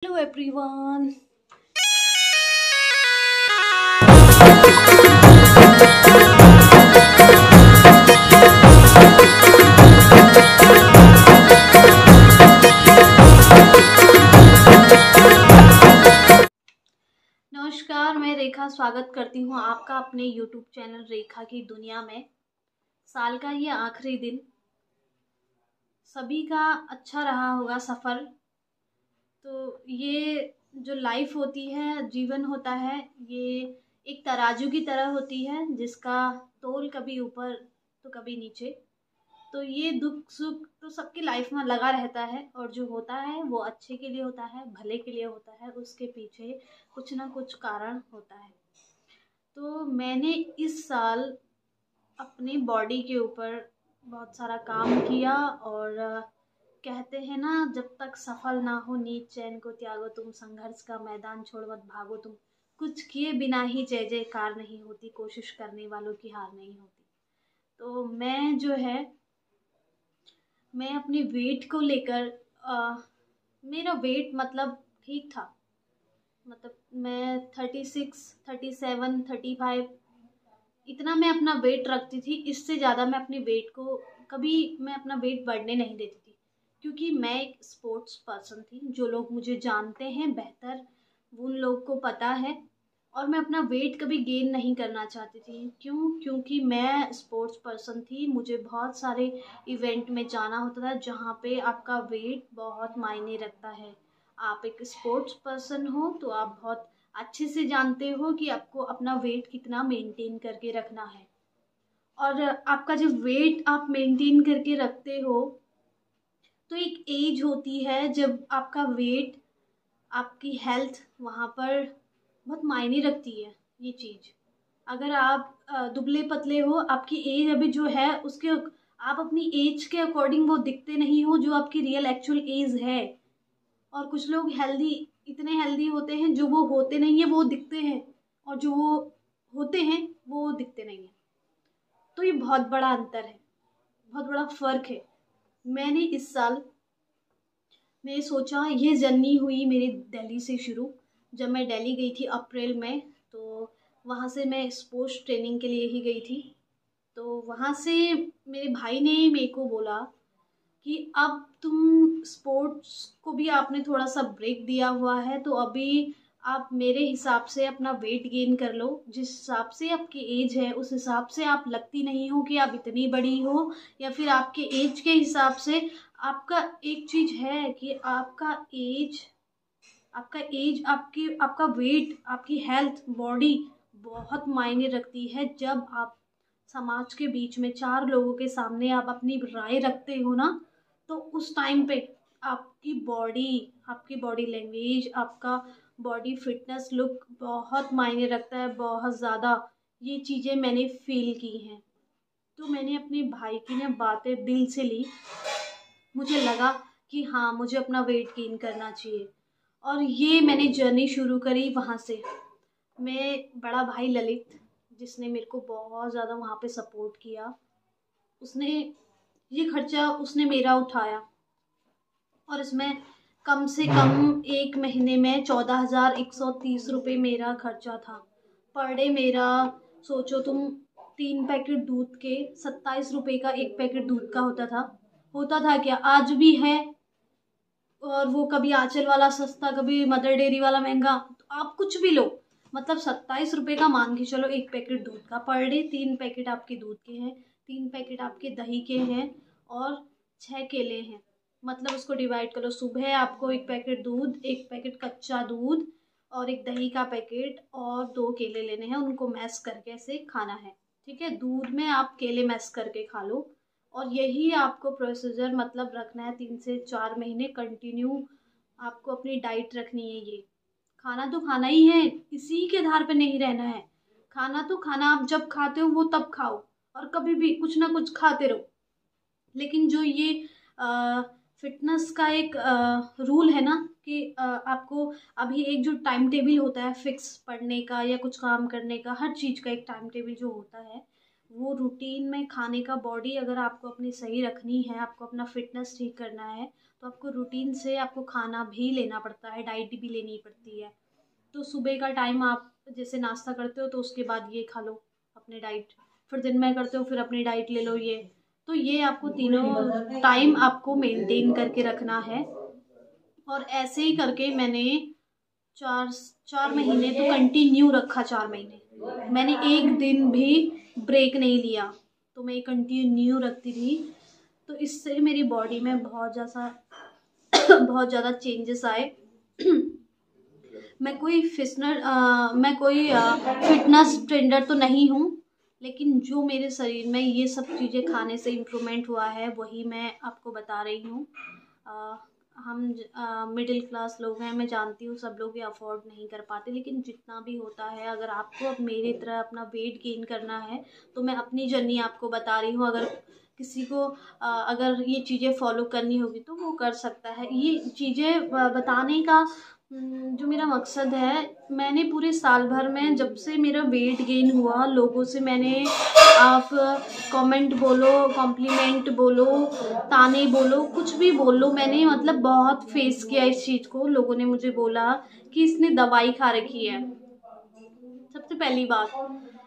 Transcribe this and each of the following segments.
Hello everyone. नमस्कार, मैं रेखा स्वागत करती हूँ आपका अपने YouTube चैनल रेखा की दुनिया में। साल का ये आखिरी दिन, सभी का अच्छा रहा होगा सफ़र। तो ये जो लाइफ होती है, जीवन होता है, ये एक तराजू की तरह होती है जिसका तोल कभी ऊपर तो कभी नीचे। तो ये दुख सुख तो सबकी लाइफ में लगा रहता है, और जो होता है वो अच्छे के लिए होता है, भले के लिए होता है, उसके पीछे कुछ ना कुछ कारण होता है। तो मैंने इस साल अपनी बॉडी के ऊपर बहुत सारा काम किया, और कहते हैं ना, जब तक सफल ना हो नीच चैन को त्यागो तुम, संघर्ष का मैदान छोड़ मत भागो तुम, कुछ किए बिना ही जय जयकार नहीं होती, कोशिश करने वालों की हार नहीं होती। तो मैं जो है, मैं अपने वेट को लेकर मेरा वेट मतलब ठीक था। मतलब मैं 36, 37, 35 इतना मैं अपना वेट रखती थी। इससे ज़्यादा मैं अपने वेट को कभी मैं अपना वेट बढ़ने नहीं देती थी, क्योंकि मैं एक स्पोर्ट्स पर्सन थी। जो लोग मुझे जानते हैं बेहतर, उन लोग को पता है। और मैं अपना वेट कभी गेन नहीं करना चाहती थी। क्यों? क्योंकि मैं स्पोर्ट्स पर्सन थी, मुझे बहुत सारे इवेंट में जाना होता था जहाँ पे आपका वेट बहुत मायने रखता है। आप एक स्पोर्ट्स पर्सन हो तो आप बहुत अच्छे से जानते हो कि आपको अपना वेट कितना मेंटेन करके रखना है। और आपका जब वेट आप मेंटेन करके रखते हो, तो एक एज होती है जब आपका वेट, आपकी हेल्थ वहाँ पर बहुत मायने रखती है ये चीज़। अगर आप दुबले पतले हो, आपकी एज अभी जो है उसके, आप अपनी एज के अकॉर्डिंग वो दिखते नहीं हो जो आपकी रियल एक्चुअल एज है। और कुछ लोग हेल्दी, इतने हेल्दी होते हैं, जो वो होते नहीं है वो दिखते हैं, और जो वो होते हैं वो दिखते नहीं हैं। तो ये बहुत बड़ा अंतर है, बहुत बड़ा फ़र्क है। मैंने इस साल मैं सोचा, ये जर्नी हुई मेरी दिल्ली से शुरू। जब मैं दिल्ली गई थी अप्रैल में, तो वहाँ से मैं स्पोर्ट्स ट्रेनिंग के लिए ही गई थी। तो वहाँ से मेरे भाई ने मेरे को बोला कि अब तुम स्पोर्ट्स को भी आपने थोड़ा सा ब्रेक दिया हुआ है, तो अभी आप मेरे हिसाब से अपना वेट गेन कर लो। जिस हिसाब से आपकी एज है उस हिसाब से आप लगती नहीं हो कि आप इतनी बड़ी हो, या फिर आपके एज के हिसाब से। आपका एक चीज़ है कि आपका एज आपका वेट, आपकी हेल्थ, बॉडी बहुत मायने रखती है। जब आप समाज के बीच में चार लोगों के सामने आप अपनी राय रखते हो ना, तो उस टाइम पे आपकी बॉडी लैंग्वेज, आपका बॉडी फिटनेस लुक बहुत मायने रखता है, बहुत ज़्यादा। ये चीज़ें मैंने फील की हैं। तो मैंने अपने भाई की ना बातें दिल से ली। मुझे लगा कि हाँ, मुझे अपना वेट गेन करना चाहिए, और ये मैंने जर्नी शुरू करी वहाँ से। मैं बड़ा भाई ललित, जिसने मेरे को बहुत ज़्यादा वहाँ पे सपोर्ट किया, उसने ये खर्चा उसने मेरा उठाया। और इसमें कम से कम एक महीने में 14,130 रुपये मेरा खर्चा था पर डे मेरा। सोचो तुम, 3 पैकेट दूध के 27 रुपये का एक पैकेट दूध का होता था क्या, आज भी है। और वो कभी आंचल वाला सस्ता, कभी मदर डेयरी वाला महंगा, तो आप कुछ भी लो, मतलब 27 रुपये का मान के चलो एक पैकेट दूध का पर डे। 3 पैकेट आपके दूध के हैं, 3 पैकेट आपके दही के हैं, और 6 केले हैं। मतलब उसको डिवाइड करो, सुबह आपको एक पैकेट दूध, एक पैकेट कच्चा दूध, और एक दही का पैकेट, और 2 केले लेने हैं, उनको मैश करके ऐसे खाना है। ठीक है, दूध में आप केले मैश करके खा लो। और यही आपको प्रोसीजर मतलब रखना है 3 से 4 महीने कंटिन्यू। आपको अपनी डाइट रखनी है। ये खाना तो खाना ही है, इसी के आधार पे नहीं रहना है। खाना तो खाना, आप जब खाते हो वो तब खाओ, और कभी भी कुछ ना कुछ खाते रहो। लेकिन जो ये फिटनेस का एक रूल है ना, कि आपको अभी एक जो टाइम टेबल होता है फिक्स, पढ़ने का या कुछ काम करने का, हर चीज़ का एक टाइम टेबल जो होता है, वो रूटीन में खाने का, बॉडी अगर आपको अपनी सही रखनी है, आपको अपना फिटनेस ठीक करना है, तो आपको रूटीन से आपको खाना भी लेना पड़ता है, डाइट भी लेनी पड़ती है। तो सुबह का टाइम आप जैसे नाश्ता करते हो तो उसके बाद ये खा लो अपने डाइट, फिर दिन में करते हो फिर अपनी डाइट ले लो ये। तो ये आपको तीनों टाइम आपको मेंटेन करके रखना है। और ऐसे ही करके मैंने चार 4 महीने तो कंटिन्यू रखा। 4 महीने मैंने एक दिन भी ब्रेक नहीं लिया, तो मैं कंटिन्यू रखती थी। तो इससे मेरी बॉडी में बहुत ज़्यादा चेंजेस आए। मैं कोई फिटनेस ट्रेंडर तो नहीं हूँ, लेकिन जो मेरे शरीर में ये सब चीज़ें खाने से इम्प्रूवमेंट हुआ है वही मैं आपको बता रही हूँ। हम मिडिल क्लास लोग हैं, मैं जानती हूँ सब लोग ये अफोर्ड नहीं कर पाते, लेकिन जितना भी होता है अगर आपको अब मेरी तरह अपना वेट गेन करना है तो मैं अपनी जर्नी आपको बता रही हूँ। अगर किसी को अगर ये चीज़ें फॉलो करनी होगी तो वो कर सकता है। ये चीज़ें बताने का जो मेरा मकसद है, मैंने पूरे साल भर में जब से मेरा वेट गेन हुआ, लोगों से मैंने आप कमेंट बोलो, कॉम्प्लीमेंट बोलो, ताने बोलो, कुछ भी बोलो, मैंने मतलब बहुत फेस किया इस चीज़ को। लोगों ने मुझे बोला कि इसने दवाई खा रखी है। सबसे पहली बात,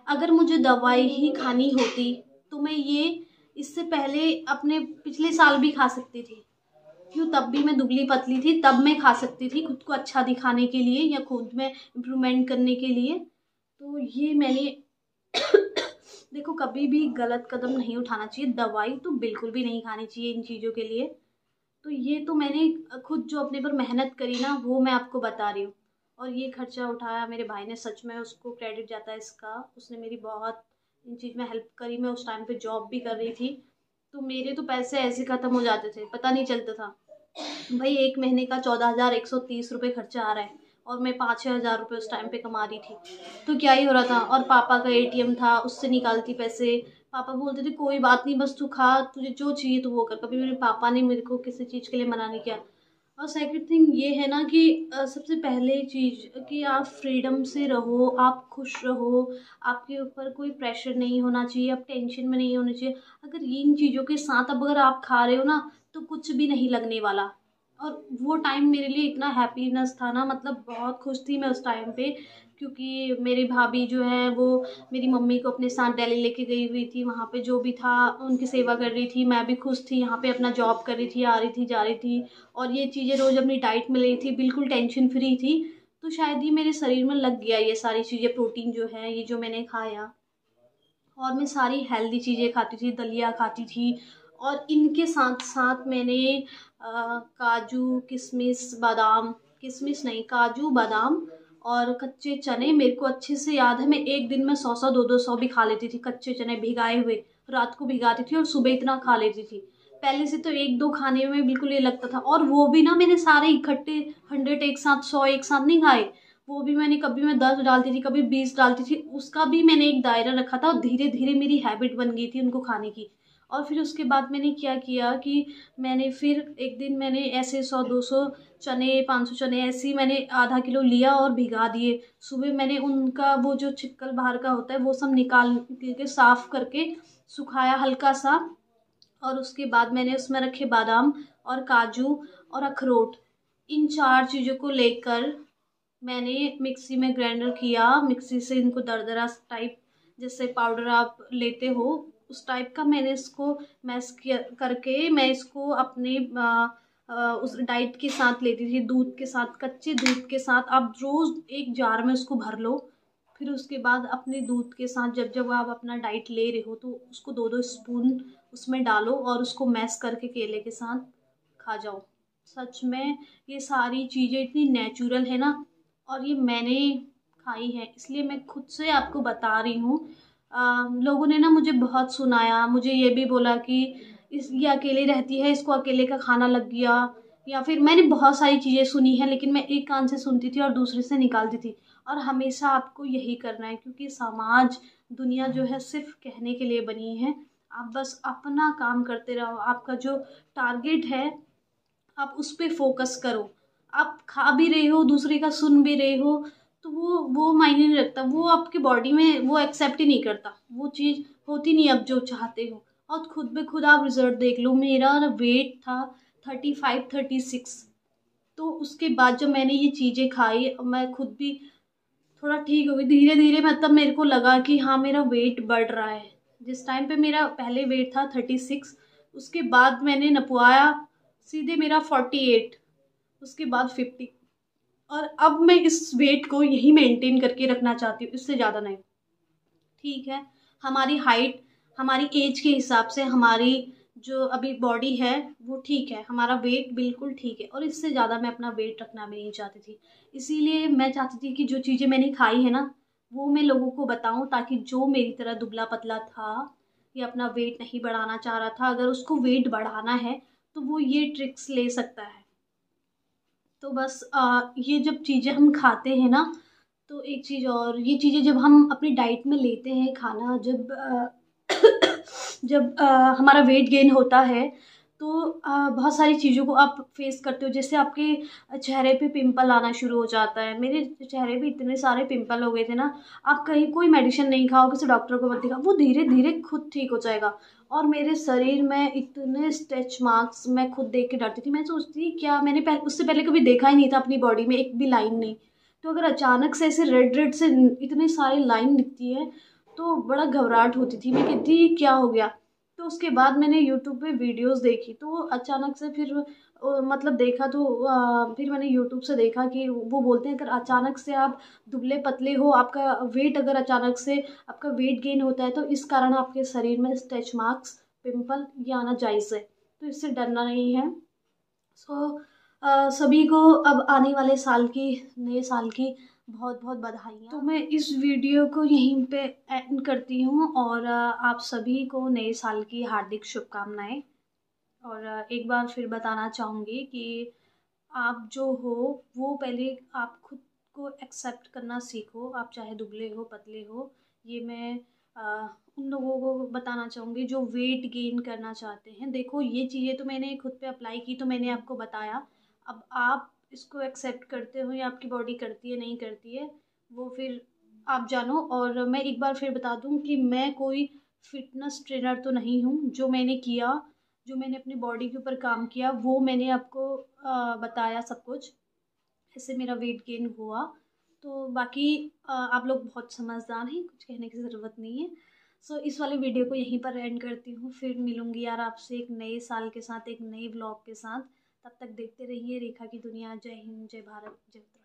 अगर मुझे दवाई ही खानी होती तो मैं ये इससे पहले अपने पिछले साल भी खा सकती थी। क्यों, तब भी मैं दुबली पतली थी, तब मैं खा सकती थी खुद को अच्छा दिखाने के लिए या खुद में इम्प्रूवमेंट करने के लिए। तो ये मैंने देखो, कभी भी गलत कदम नहीं उठाना चाहिए, दवाई तो बिल्कुल भी नहीं खानी चाहिए इन चीज़ों के लिए। तो ये तो मैंने खुद जो अपने पर मेहनत करी ना वो मैं आपको बता रही हूँ। और ये खर्चा उठाया मेरे भाई ने, सच में उसको क्रेडिट जाता है इसका। उसने मेरी बहुत इन चीज़ में हेल्प करी। मैं उस टाइम पे जॉब भी कर रही थी, तो मेरे तो पैसे ऐसे ख़त्म हो जाते थे, पता नहीं चलता था। भाई एक महीने का 14,130 रुपये खर्चा आ रहा है और मैं 5-6 हज़ार रुपये उस टाइम पे कमा रही थी, तो क्या ही हो रहा था। और पापा का एटीएम था, उससे निकालती पैसे। पापा बोलते थे कोई बात नहीं, बस तू खा, तुझे जो चाहिए तो वो कर। कभी मेरे पापा ने मेरे को किसी चीज़ के लिए मना नहीं किया। और सेकंड थिंग ये है ना कि सबसे पहले चीज़ कि आप फ्रीडम से रहो, आप खुश रहो, आपके ऊपर कोई प्रेशर नहीं होना चाहिए, आप टेंशन में नहीं होना चाहिए। अगर इन चीज़ों के साथ अब अगर आप खा रहे हो ना तो कुछ भी नहीं लगने वाला। और वो टाइम मेरे लिए इतना हैप्पीनेस था ना, मतलब बहुत खुश थी मैं उस टाइम पे, क्योंकि मेरी भाभी जो है वो मेरी मम्मी को अपने साथ दिल्ली लेके गई हुई थी। वहाँ पे जो भी था उनकी सेवा कर रही थी, मैं भी खुश थी, यहाँ पे अपना जॉब कर रही थी, आ रही थी जा रही थी, और ये चीज़ें रोज़ अपनी डाइट में ले रही थी, बिल्कुल टेंशन फ्री थी। तो शायद ही मेरे शरीर में लग गया ये सारी चीज़ें, प्रोटीन जो है ये जो मैंने खाया। और मैं सारी हेल्दी चीज़ें खाती थी, दलिया खाती थी, और इनके साथ साथ मैंने काजू, किशमिश, बादाम, किशमिश नहीं, काजू, बादाम और कच्चे चने, मेरे को अच्छे से याद है मैं एक दिन में 100-100, 200 भी खा लेती थी कच्चे चने भिगाए हुए। रात को भिगाती थी और सुबह इतना खा लेती थी। पहले से तो 1-2 खाने में बिल्कुल ये लगता था, और वो भी ना मैंने सारे इकट्ठे 100 एक साथ, 100 एक साथ नहीं खाए। वो भी मैंने कभी मैं 10 डालती थी, कभी 20 डालती थी, उसका भी मैंने एक दायरा रखा था, और धीरे धीरे मेरी हैबिट बन गई थी उनको खाने की। और फिर उसके बाद मैंने क्या किया कि मैंने फिर एक दिन मैंने ऐसे 100-200 चने, 500 चने ऐसे ही मैंने आधा किलो लिया और भिगा दिए। सुबह मैंने उनका वो जो छिक्कल बाहर का होता है वो सब निकाल के साफ करके सुखाया हल्का सा, और उसके बाद मैंने उसमें रखे बादाम और काजू और अखरोट। इन 4 चीज़ों को लेकर मैंने मिक्सी में ग्राइंडर किया, मिक्सी से इनको दरदरा टाइप, जैसे पाउडर आप लेते हो उस टाइप का, मैंने इसको मैश किया करके मैं इसको अपने उस डाइट के साथ लेती थी, दूध के साथ, कच्चे दूध के साथ। आप रोज़ एक जार में उसको भर लो, फिर उसके बाद अपने दूध के साथ जब जब आप अपना डाइट ले रहे हो तो उसको 2-2 स्पून उसमें डालो और उसको मैश करके केले के साथ खा जाओ। सच में ये सारी चीज़ें इतनी नेचुरल है ना, और ये मैंने खाई है, इसलिए मैं खुद से आपको बता रही हूँ। लोगों ने ना मुझे बहुत सुनाया, मुझे ये भी बोला कि ये अकेले रहती है, इसको अकेले का खाना लग गया, या फिर मैंने बहुत सारी चीज़ें सुनी हैं, लेकिन मैं एक कान से सुनती थी और दूसरे से निकालती थी। और हमेशा आपको यही करना है, क्योंकि समाज, दुनिया जो है सिर्फ कहने के लिए बनी है। आप बस अपना काम करते रहो, आपका जो टारगेट है आप उस पे फोकस करो। आप खा भी रहे हो, दूसरे का सुन भी रहे हो, तो वो मायने नहीं रखता, वो आपके बॉडी में वो एक्सेप्ट ही नहीं करता, वो चीज़ होती नहीं अब जो चाहते हो। और खुद पे खुद आप रिजल्ट देख लो, मेरा वेट था 35-36। तो उसके बाद जब मैंने ये चीज़ें खाई, मैं खुद भी थोड़ा ठीक हो गई धीरे धीरे। मतलब मेरे को लगा कि हाँ मेरा वेट बढ़ रहा है। जिस टाइम पे मेरा पहले वेट था 36, उसके बाद मैंने नपवाया, सीधे मेरा 48, उसके बाद 50। और अब मैं इस वेट को यही मेंटेन करके रखना चाहती हूँ, इससे ज़्यादा नहीं। ठीक है, हमारी हाइट हमारी एज के हिसाब से हमारी जो अभी बॉडी है वो ठीक है, हमारा वेट बिल्कुल ठीक है, और इससे ज़्यादा मैं अपना वेट रखना भी नहीं चाहती थी। इसीलिए मैं चाहती थी कि जो चीज़ें मैंने खाई है ना वो मैं लोगों को बताऊं, ताकि जो मेरी तरह दुबला पतला था या अपना वेट नहीं बढ़ाना चाह रहा था, अगर उसको वेट बढ़ाना है तो वो ये ट्रिक्स ले सकता है। तो बस ये जब चीज़ें हम खाते हैं ना, तो एक चीज़ और, ये चीज़ें जब हम अपनी डाइट में लेते हैं खाना, जब जब हमारा वेट गेन होता है तो बहुत सारी चीज़ों को आप फेस करते हो। जैसे आपके चेहरे पे पिंपल आना शुरू हो जाता है। मेरे चेहरे पे इतने सारे पिंपल हो गए थे ना, आप कहीं कोई मेडिसिन नहीं खाओ, किसी डॉक्टर को मत दिखाओ, वो धीरे धीरे खुद ठीक हो जाएगा। और मेरे शरीर में इतने स्ट्रेच मार्क्स मैं खुद देख के डरती थी। मैं सोचती थी क्या, मैंने उससे पहले कभी देखा ही नहीं था अपनी बॉडी में एक भी लाइन नहीं। तो अगर अचानक से ऐसे रेड रेड से इतने सारे लाइन दिखती है तो बड़ा घबराहट होती थी। मैं कहती क्या हो गया। तो उसके बाद मैंने यूट्यूब पे वीडियोस देखी, तो अचानक से फिर मतलब देखा, तो फिर मैंने यूट्यूब से देखा कि वो बोलते हैं अगर अचानक से आप दुबले पतले हो, आपका वेट अगर अचानक से आपका वेट गेन होता है तो इस कारण आपके शरीर में स्ट्रेच मार्क्स, पिंपल ये आना जायज़ है। तो इससे डरना नहीं है। सो सभी को अब आने वाले साल की, नए साल की बहुत बहुत बधाइयाँ। तो मैं इस वीडियो को यहीं पे एंड करती हूँ, और आप सभी को नए साल की हार्दिक शुभकामनाएं। और एक बार फिर बताना चाहूँगी कि आप जो हो वो पहले आप खुद को एक्सेप्ट करना सीखो। आप चाहे दुबले हो पतले हो, ये मैं उन लोगों को बताना चाहूँगी जो वेट गेन करना चाहते हैं। देखो ये चीज़ें तो मैंने खुद पे अप्लाई की, तो मैंने आपको बताया। अब आप इसको एक्सेप्ट करते हो या आपकी बॉडी करती है नहीं करती है, वो फिर आप जानो। और मैं एक बार फिर बता दूं कि मैं कोई फिटनेस ट्रेनर तो नहीं हूँ। जो मैंने किया, जो मैंने अपनी बॉडी के ऊपर काम किया, वो मैंने आपको बताया सब कुछ। इससे मेरा वेट गेन हुआ। तो बाकी आप लोग बहुत समझदार हैं, कुछ कहने की ज़रूरत नहीं है। सो इस वाले वीडियो को यहीं पर एंड करती हूँ। फिर मिलूंगी यार आपसे एक नए साल के साथ, एक नए व्लॉग के साथ। तब तक देखते रहिए रेखा की दुनिया। जय हिंद, जय भारत, जय उत्तराखंड।